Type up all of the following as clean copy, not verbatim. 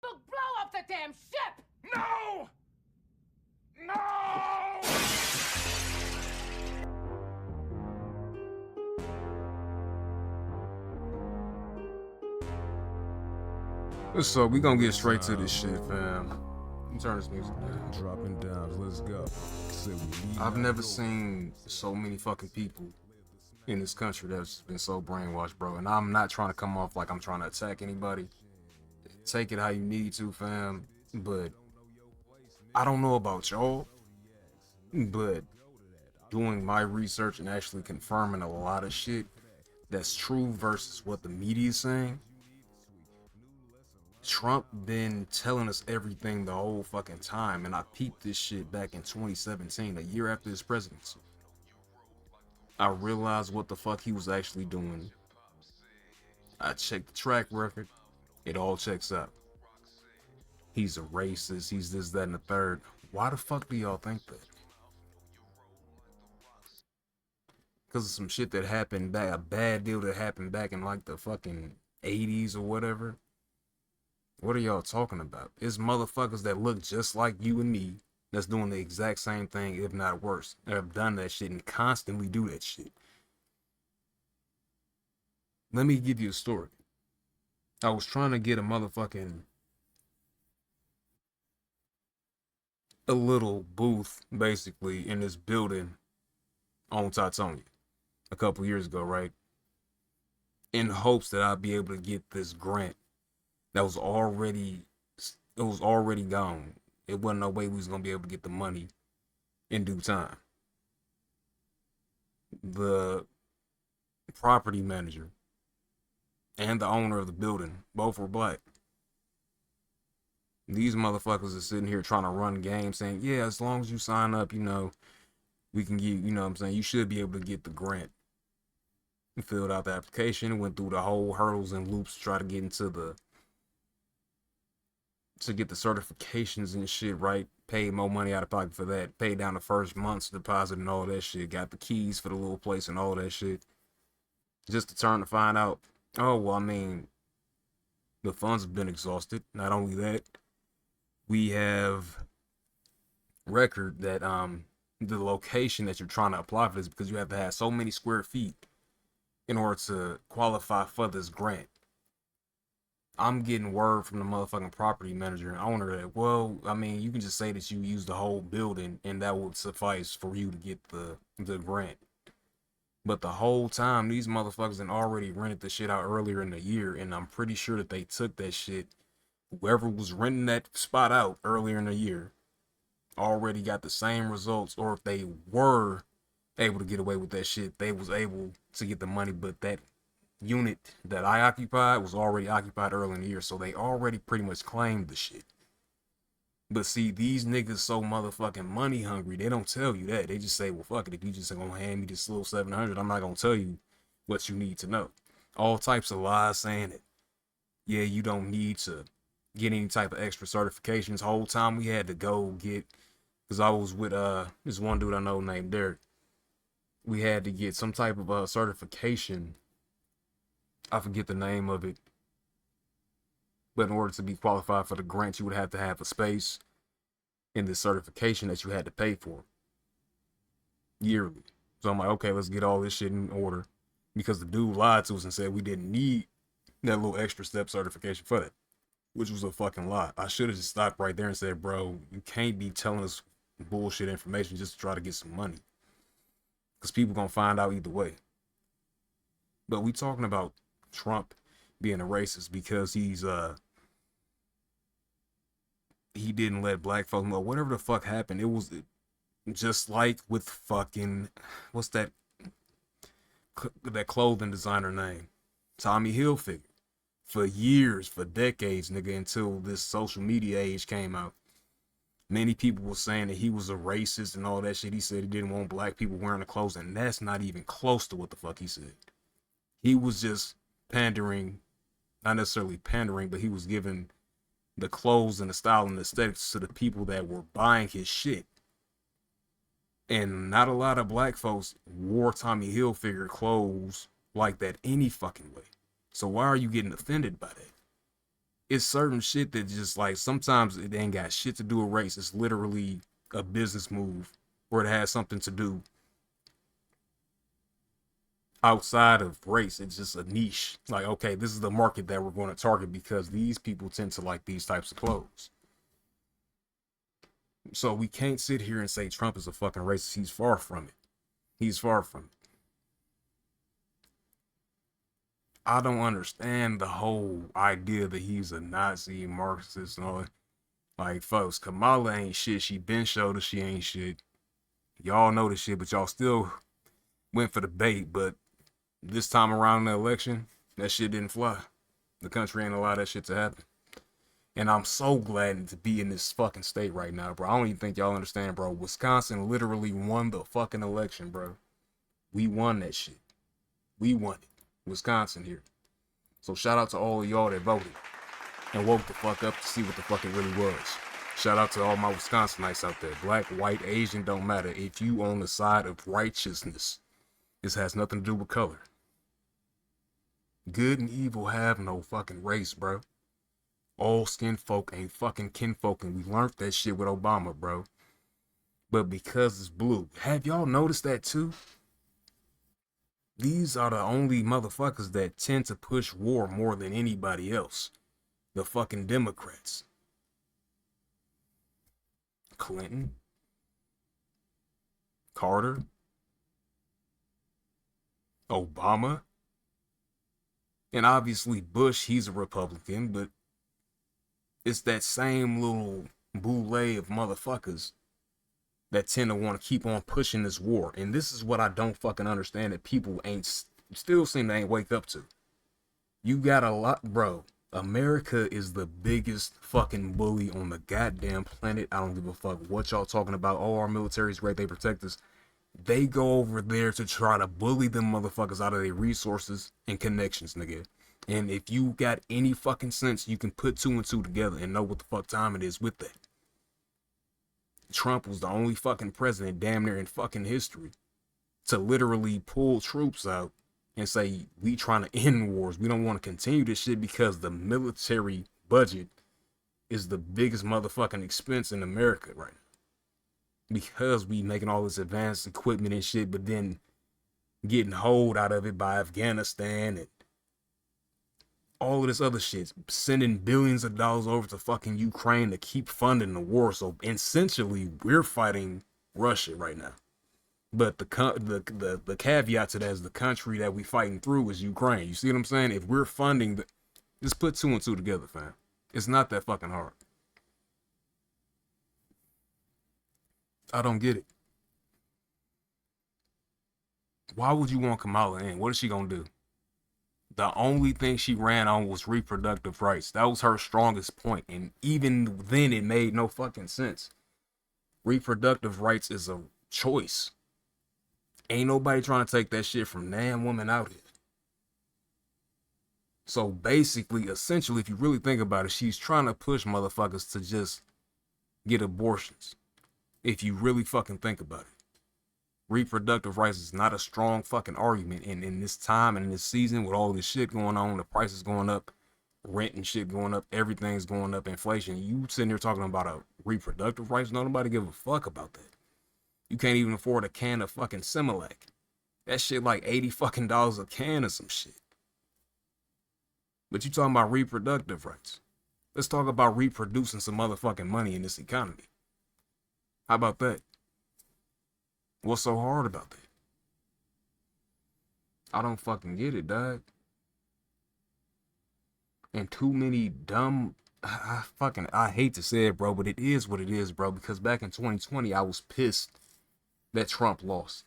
They'll blow up the damn ship! No! No! So we gonna get straight to this shit, fam. Turn this music down. Dropping down, let's go. I've never seen so many fucking people in this country that's been so brainwashed, bro. And I'm not trying to come off like I'm trying to attack anybody. Take it how you need to, fam. But I don't know about y'all, but doing my research and actually confirming a lot of shit that's true versus what the media is saying. Trump been telling us everything the whole fucking time, and I peeped this shit back in 2017, a year after his presidency. I realized what the fuck he was actually doing. I checked the track record. It all checks out. He's a racist. He's this, that, and the third. Why the fuck do y'all think that? Because of some shit that happened back, a bad deal that happened back in like the fucking 80s or whatever. What are y'all talking about? It's motherfuckers that look just like you and me that's doing the exact same thing, if not worse. That have done that shit and constantly do that shit. Let me give you a story. I was trying to get a little booth, basically, in this building on Titonia a couple years ago, right? In hopes that I'd be able to get this grant that was already gone. It wasn't no way we was gonna be able to get the money in due time. The property manager and the owner of the building both were black. These motherfuckers are sitting here trying to run games saying, yeah, as long as you sign up, you know, we can give, you know what I'm saying, you should be able to get the grant. We filled out the application, went through the whole hurdles and loops to try to get into to get the certifications and shit right, paid more money out of pocket for that, paid down the first month's deposit and all that shit, got the keys for the little place and all that shit, just to turn to find out, oh, well, I mean, the funds have been exhausted. Not only that, we have record that the location that you're trying to apply for this, because you have to have so many square feet in order to qualify for this grant. I'm getting word from the motherfucking property manager and owner that, well, I mean, you can just say that you use the whole building and that would suffice for you to get the grant. But the whole time, these motherfuckers had already rented the shit out earlier in the year, and I'm pretty sure that they took that shit. Whoever was renting that spot out earlier in the year already got the same results, or if they were able to get away with that shit, they was able to get the money, but that unit that I occupied was already occupied early in the year, so they already pretty much claimed the shit. But see, these niggas so motherfucking money hungry, they don't tell you that. They just say, well, fuck it, if you just gonna hand me this little 700, I'm not gonna tell you what you need to know. All types of lies saying that, yeah, you don't need to get any type of extra certifications. Whole time we had to go get, because I was with this one dude I know named Derek. We had to get some type of certification. I forget the name of it. But in order to be qualified for the grant, you would have to have a space in the certification that you had to pay for yearly. So I'm like, okay, let's get all this shit in order. Because the dude lied to us and said we didn't need that little extra step certification for that, which was a fucking lie. I should have just stopped right there and said, bro, you can't be telling us bullshit information just to try to get some money. Because people gonna find out either way. But we talking about Trump being a racist because he didn't let black folks know whatever the fuck happened. It was just like with fucking, what's that clothing designer name? Tommy Hilfiger. For years, for decades, nigga, until this social media age came out. Many people were saying that he was a racist and all that shit. He said he didn't want black people wearing the clothes, and that's not even close to what the fuck he said. He was just pandering, not necessarily pandering, but he was giving the clothes and the style and the aesthetics to the people that were buying his shit. And not a lot of black folks wore Tommy Hilfiger clothes like that any fucking way. So why are you getting offended by that? it's certain shit that just like sometimes it ain't got shit to do with race. It's literally a business move or it has something to do outside of race. It's just a niche. Like, okay, this is the market that we're going to target because these people tend to like these types of clothes. So we can't sit here and say Trump is a fucking racist. He's far from it. He's far from it. I don't understand the whole idea that he's a Nazi, Marxist, and all that. Like, folks, Kamala ain't shit. She been showed us she ain't shit. Y'all know the shit, but y'all still went for the bait. But this time around in the election, that shit didn't fly. The country ain't allow that shit to happen. And I'm so glad to be in this fucking state right now, bro. I don't even think y'all understand, bro. Wisconsin literally won the fucking election, bro. We won that shit. We won it. Wisconsin here. So shout out to all of y'all that voted and woke the fuck up to see what the fuck it really was. Shout out to all my Wisconsinites out there. Black, white, Asian, don't matter. If you on the side of righteousness, this has nothing to do with color. Good and evil have no fucking race, bro. All skin folk ain't fucking kinfolk, and we learned that shit with Obama, bro. But because it's blue, have y'all noticed that too? These are the only motherfuckers that tend to push war more than anybody else. The fucking Democrats. Clinton. Carter. Obama. And obviously Bush, he's a Republican, but it's that same little boule of motherfuckers that tend to want to keep on pushing this war. And this is what I don't fucking understand that people still seem to ain't wake up to. You got a lot, bro. America is the biggest fucking bully on the goddamn planet. I don't give a fuck what y'all talking about. Oh, our military's great, they protect us. They go over there to try to bully them motherfuckers out of their resources and connections, nigga. And if you got any fucking sense, you can put two and two together and know what the fuck time it is with that. Trump was the only fucking president damn near in fucking history to literally pull troops out and say, we trying to end wars. We don't want to continue this shit because the military budget is the biggest motherfucking expense in America right now. Because we making all this advanced equipment and shit, but then getting hold out of it by Afghanistan and all of this other shit, sending billions of dollars over to fucking Ukraine to keep funding the war. So essentially, we're fighting Russia right now. But the caveat to that is the country that we fighting through is Ukraine. You see what I'm saying? If we're funding, just put two and two together, fam. It's not that fucking hard. I don't get it. Why would you want Kamala in? What is she gonna do? The only thing she ran on was reproductive rights. That was her strongest point. And even then, it made no fucking sense. Reproductive rights is a choice. Ain't nobody trying to take that shit from damn woman out here. So basically, essentially, if you really think about it, she's trying to push motherfuckers to just get abortions. If you really fucking think about it. Reproductive rights is not a strong fucking argument. And in this time and in this season with all this shit going on, the prices going up, rent and shit going up, everything's going up, inflation. You sitting there talking about a reproductive rights? Nobody give a fuck about that. You can't even afford a can of fucking Similac. That shit like $80 fucking a can or some shit. But you talking about reproductive rights. Let's talk about reproducing some motherfucking money in this economy. How about that? What's so hard about that? I don't fucking get it, dog. And too many dumb, I hate to say it, bro, but it is what it is, bro. Because back in 2020, I was pissed that Trump lost.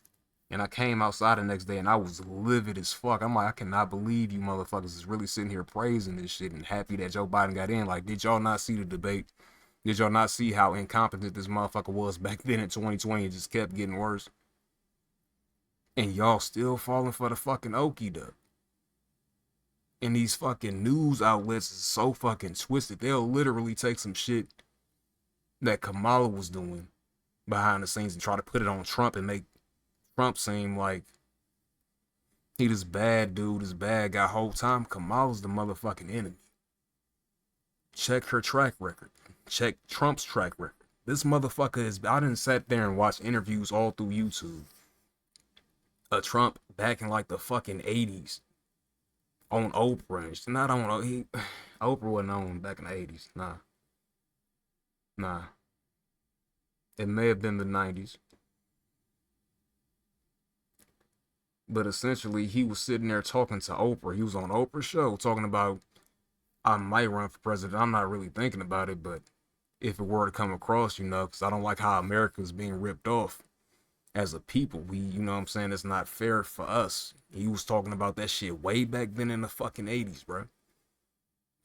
And I came outside the next day and I was livid as fuck. I'm like, I cannot believe you motherfuckers is really sitting here praising this shit and happy that Joe Biden got in. Like, did y'all not see the debate? Did y'all not see how incompetent this motherfucker was back then in 2020? It just kept getting worse. And y'all still falling for the fucking okie doke. And these fucking news outlets is so fucking twisted. They'll literally take some shit that Kamala was doing behind the scenes and try to put it on Trump and make Trump seem like he this bad dude, this bad guy. Whole time Kamala's the motherfucking enemy. Check her track record. Check Trump's track record. This motherfucker is, I done sat there and watched interviews all through YouTube of Trump back in like the fucking 80s on Oprah. Not on, Oprah wasn't on back in the 80s. Nah. It may have been the 90s. But essentially, he was sitting there talking to Oprah. He was on Oprah's show talking about, I might run for president. I'm not really thinking about it, but if it were to come across, because I don't like how America is being ripped off as a people. We, you know what I'm saying? It's not fair for us. He was talking about that shit way back then in the fucking 80s, bro.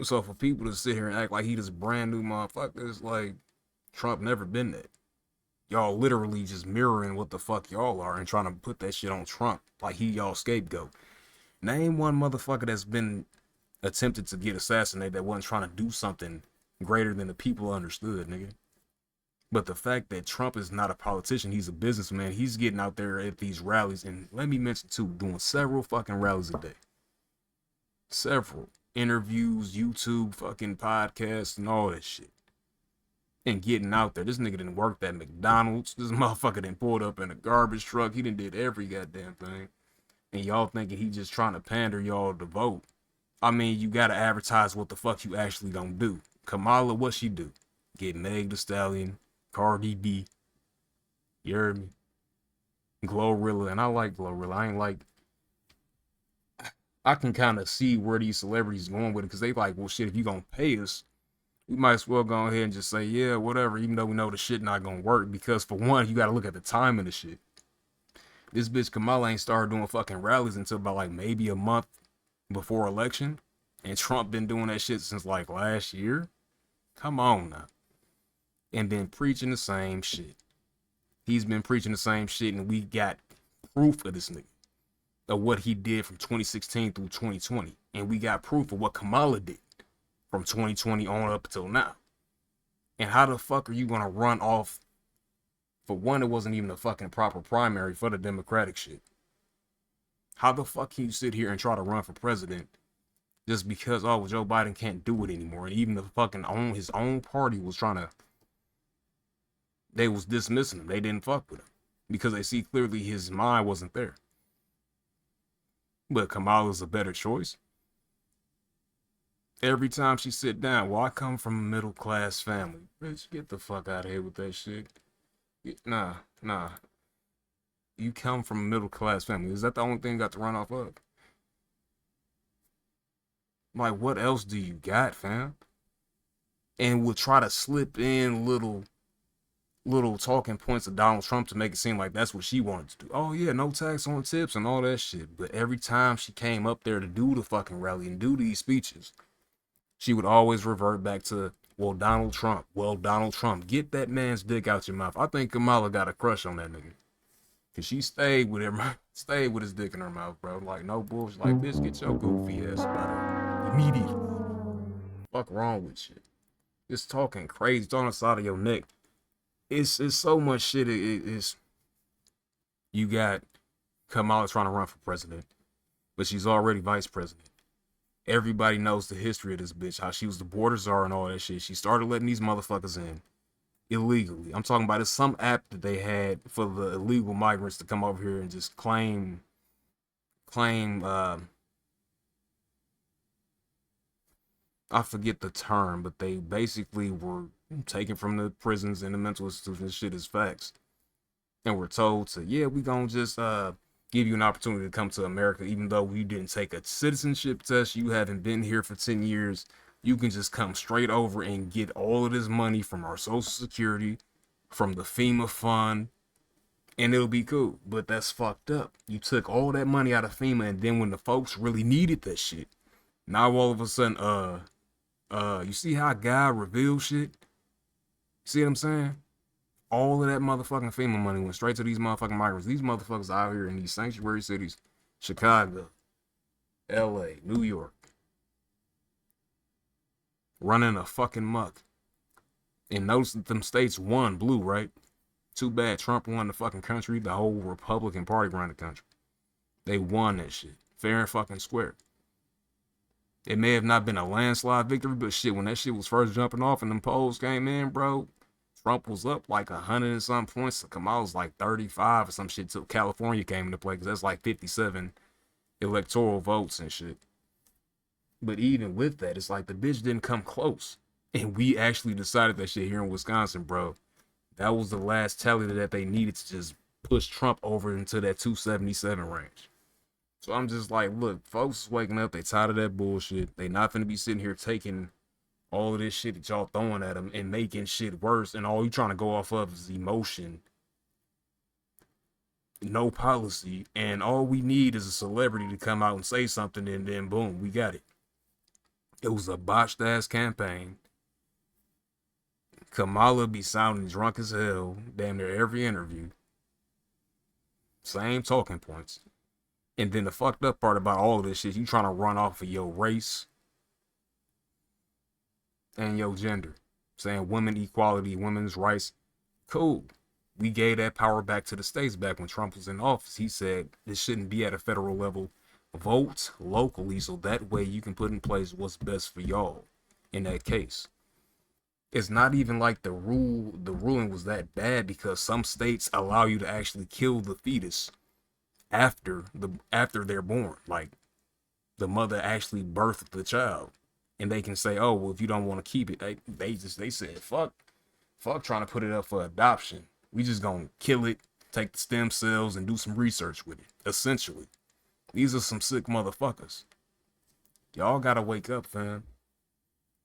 So for people to sit here and act like he this brand new motherfucker, it's like Trump never been that. Y'all literally just mirroring what the fuck y'all are and trying to put that shit on Trump like he y'all scapegoat. Name one motherfucker that's been attempted to get assassinated that wasn't trying to do something greater than the people understood, nigga. But the fact that Trump is not a politician, he's a businessman, he's getting out there at these rallies, and let me mention too, doing several fucking rallies a day. Several interviews, YouTube, fucking podcasts, and all that shit. And getting out there. This nigga didn't work at McDonald's. This motherfucker done pulled up in a garbage truck. He done did every goddamn thing. And y'all thinking he just trying to pander y'all to vote. I mean, you gotta advertise what the fuck you actually gonna do. Kamala, what she do? Get Meg Thee Stallion, Cardi B. You heard me? Glorilla, and I like Glorilla. I can kind of see where these celebrities going with it, because they like, well, shit, if you gonna pay us, we might as well go ahead and just say, yeah, whatever, even though we know the shit not gonna work, because for one, you gotta look at the time of the shit. This bitch Kamala ain't started doing fucking rallies until about like maybe a month before election, and Trump been doing that shit since like last year. Come on now. And then preaching the same shit. He's been preaching the same shit, and we got proof of this nigga, of what he did from 2016 through 2020, and we got proof of what Kamala did from 2020 on up until now. And how the fuck are you gonna run off? For one, it wasn't even a fucking proper primary for the Democratic shit. How the fuck can you sit here and try to run for president just because, oh, Joe Biden can't do it anymore? And even the fucking his own party was trying to, they was dismissing him. They didn't fuck with him because they see clearly his mind wasn't there. But Kamala's a better choice. Every time she sit down, well, I come from a middle class family. Bitch, get the fuck out of here with that shit. Nah. You come from a middle class family. Is that the only thing you got to run off of? Like, what else do you got, fam? And we'll try to slip in little talking points of Donald Trump to make it seem like that's what she wanted to do. Oh yeah, no tax on tips and all that shit. But every time she came up there to do the fucking rally and do these speeches, she would always revert back to, well, Donald Trump. Well, Donald Trump. Get that man's dick out your mouth. I think Kamala got a crush on that nigga. Cause she stayed with his dick in her mouth, bro. Like, no bullshit. Like, bitch, get your goofy ass about it immediately. Fuck wrong with you? Just talking crazy, it's on the side of your neck. It's so much shit. It's you got Kamala trying to run for president, but she's already vice president. Everybody knows the history of this bitch, how she was the border czar and all that shit. She started letting these motherfuckers in illegally. I'm talking about, it's some app that they had for the illegal migrants to come over here and just claim I forget the term, but they basically were taken from the prisons and the mental institutions. Shit is facts. And we're told to, yeah, we gonna just give you an opportunity to come to America, even though you didn't take a citizenship test, you haven't been here for 10 years. You can just come straight over and get all of this money from our Social Security, from the FEMA fund, and it'll be cool. But that's fucked up. You took all that money out of FEMA, and then when the folks really needed that shit, now all of a sudden, you see how God revealed shit? See what I'm saying? All of that motherfucking FEMA money went straight to these motherfucking migrants. These motherfuckers out here in these sanctuary cities, Chicago, LA, New York, running a fucking muck. And notice that them states won blue, right? Too bad Trump won the fucking country. The whole Republican Party ran the country. They won that shit. Fair and fucking square. It may have not been a landslide victory, but shit, when that shit was first jumping off and them polls came in, bro, Trump was up like 100 and some points. Kamala was like 35 or some shit till California came into play, because that's like 57 electoral votes and shit. But even with that, it's like the bitch didn't come close. And we actually decided that shit here in Wisconsin, bro. That was the last tally that they needed to just push Trump over into that 277 range. So I'm just like, look, folks is waking up. They tired of that bullshit. They not finna be sitting here taking all of this shit that y'all throwing at them and making shit worse. And all you trying to go off of is emotion. No policy. And all we need is a celebrity to come out and say something, and then boom, we got it. It was a botched ass campaign. Kamala be sounding drunk as hell damn near every interview. Same talking points. And then the fucked up part about all of this shit, you trying to run off of your race and your gender. Saying women equality, women's rights. Cool. We gave that power back to the states back when Trump was in office. He said this shouldn't be at a federal level. Vote locally so that way you can put in place what's best for y'all in that case. It's not even like the ruling was that bad, because some states allow you to actually kill the fetus after they're born. Like the mother actually birthed the child, and they can say, oh well, if you don't want to keep it, they said fuck trying to put it up for adoption. We just gonna kill it, take the stem cells and do some research with it. Essentially, these are some sick motherfuckers. Y'all gotta wake up, fam.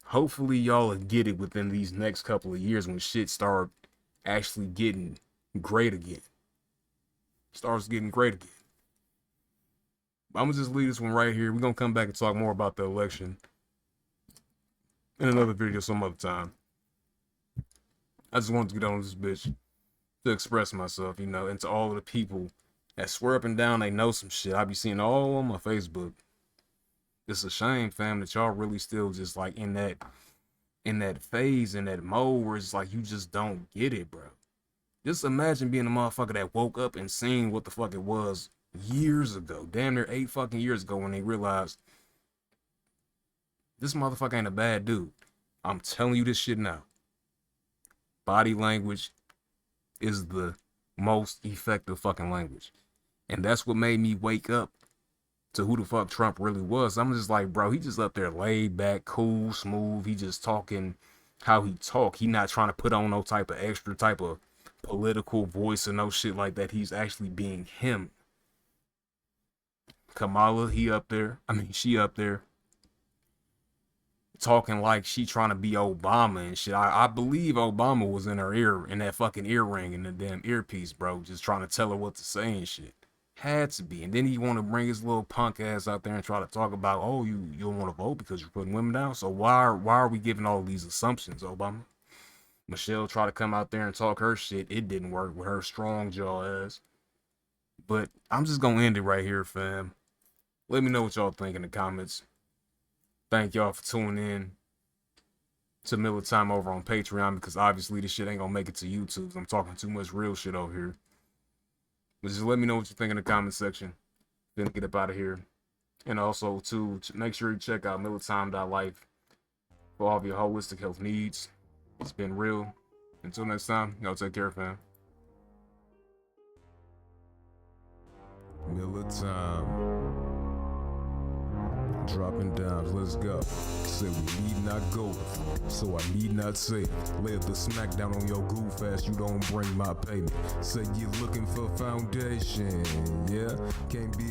Hopefully y'all will get it within these next couple of years when shit start actually getting great again. Starts getting great again. I'm gonna just leave this one right here. We're gonna come back and talk more about the election in another video some other time. I just wanted to get on this bitch to express myself, you know, and to all of the people that swear up and down they know some shit. I be seeing all on my Facebook. It's a shame, fam, that y'all really still just like in that phase, in that mode where it's like you just don't get it, bro. Just imagine being a motherfucker that woke up and seen what the fuck it was years ago, damn near 8 fucking years ago, when they realized this motherfucker ain't a bad dude. I'm telling you this shit now. Body language is the most effective fucking language. And that's what made me wake up to who the fuck Trump really was. I'm just like, bro, he just up there laid back, cool, smooth. He just talking how he talk. He not trying to put on no type of extra type of political voice or no shit like that. He's actually being him. Kamala, she up there talking like she trying to be Obama and shit. I believe Obama was in her ear, in that fucking earring and the damn earpiece, bro, just trying to tell her what to say and shit. Had to be. And then he want to bring his little punk ass out there and try to talk about, oh, you don't want to vote because you're putting women down. So why are we giving all these assumptions, Obama? Michelle tried to come out there and talk her shit. It didn't work with her strong jaw ass. But I'm just gonna end it right here, fam. Let me know what y'all think in the comments. Thank y'all for tuning in to Miller Time over on Patreon, because obviously this shit ain't gonna make it to YouTube. I'm talking too much real shit over here. But just let me know what you think in the comment section. Then get up out of here. And also, too, make sure you check out millertime.life for all of your holistic health needs. It's been real. Until next time, y'all take care, fam. Miller Time. Dropping dimes, let's go. Say we need not go, so I need not say. Lay the smack down on your goof ass, you don't bring my payment. Say you're looking for foundation, yeah? Can't be the